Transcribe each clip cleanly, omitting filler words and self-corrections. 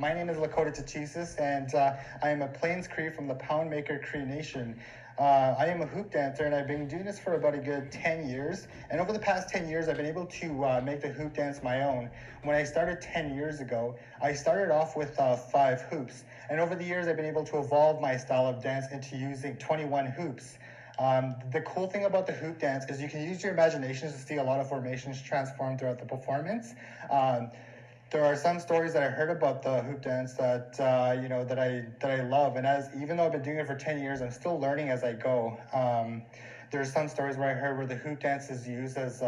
My name is Lakota Tootoosis, and I am a Plains Cree from the Pound Maker Cree Nation. I am a hoop dancer, and I've been doing this for about a good 10 years. And over the past 10 years, I've been able to make the hoop dance my own. When I started 10 years ago, I started off with 5 hoops. And over the years, I've been able to evolve my style of dance into using 21 hoops. The cool thing about the hoop dance is you can use your imagination to see a lot of formations transform throughout the performance. There are some stories that I heard about the hoop dance that that I love, and even though I've been doing it for 10 years, I'm still learning as I go. There's some stories where I heard where the hoop dance is used as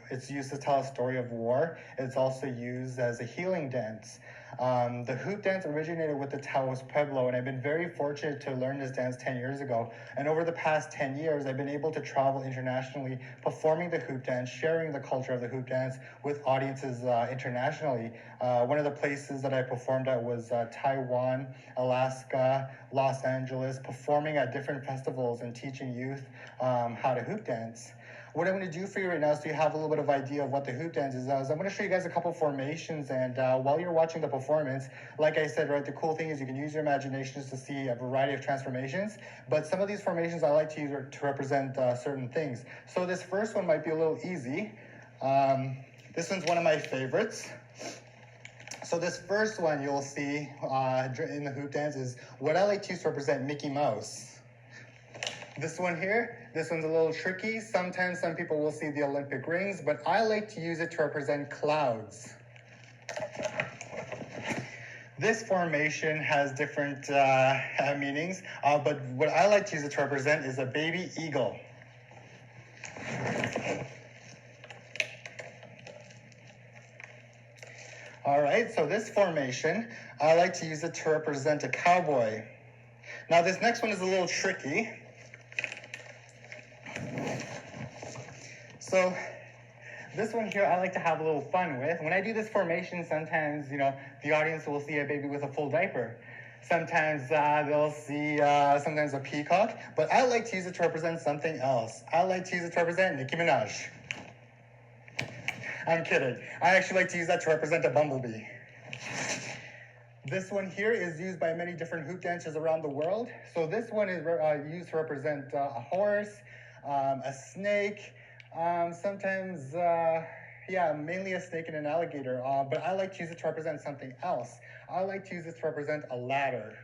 it's used to tell a story of war. It's also used as a healing dance. The hoop dance originated with the Taos Pueblo, and I've been very fortunate to learn this dance 10 years ago. And over the past 10 years, I've been able to travel internationally, performing the hoop dance, sharing the culture of the hoop dance with audiences internationally. One of the places that I performed at was Taiwan, Alaska, Los Angeles, performing at different festivals and teaching youth how to hoop dance. What I'm going to do for you right now, so you have a little bit of idea of what the hoop dance is I'm going to show you guys a couple formations, and while you're watching the performance, like I said, right, the cool thing is you can use your imaginations to see a variety of transformations, but some of these formations I like to use to represent certain things. So this first one might be a little easy. This one's one of my favorites. So this first one you'll see in the hoop dance is what I like to use to represent Mickey Mouse. This one here, this one's a little tricky. Sometimes some people will see the Olympic rings, but I like to use it to represent clouds. This formation has different meanings, but what I like to use it to represent is a baby eagle. All right, so this formation, I like to use it to represent a cowboy. Now this next one is a little tricky. So this one here I like to have a little fun with. When I do this formation, sometimes, the audience will see a baby with a full diaper. Sometimes they'll see sometimes a peacock, but I like to use it to represent something else. I like to use it to represent Nicki Minaj. I'm kidding. I actually like to use that to represent a bumblebee. This one here is used by many different hoop dancers around the world. So this one is used to represent a horse, a snake, sometimes, mainly a snake and an alligator. But I like to use it to represent something else. I like to use it to represent a ladder.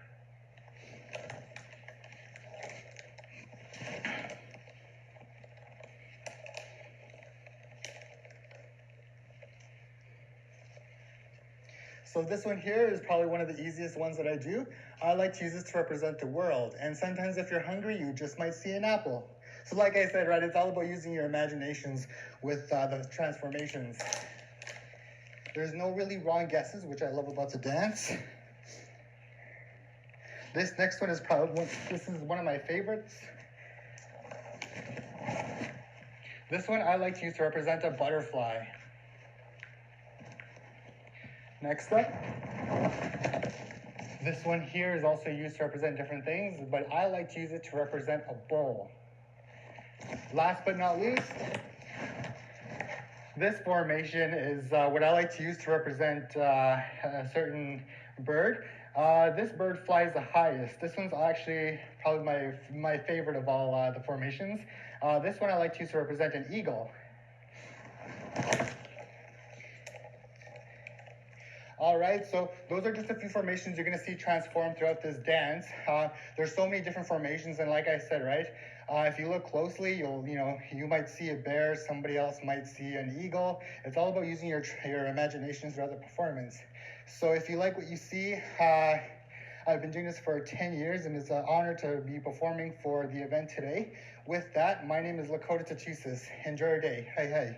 So this one here is probably one of the easiest ones that I do. I like to use this to represent the world. And sometimes if you're hungry, you just might see an apple. So like I said, right, it's all about using your imaginations with the transformations. There's no really wrong guesses, which I love about the dance. This next one is this is one of my favorites. This one I like to use to represent a butterfly. Next up, this one here is also used to represent different things, but I like to use it to represent a bull. Last but not least, this formation is what I like to use to represent a certain bird. This bird flies the highest. This one's actually probably my favorite of all the formations. This one I like to use to represent an eagle. All right, so those are just a few formations you're going to see transform throughout this dance. There's so many different formations, and like I said, right, if you look closely, you might see a bear, somebody else might see an eagle. It's all about using your imaginations throughout the performance. So if you like what you see, I've been doing this for 10 years, and it's an honor to be performing for the event today. With that, my name is Lakota Tootoosis. Enjoy your day. Hey, hey.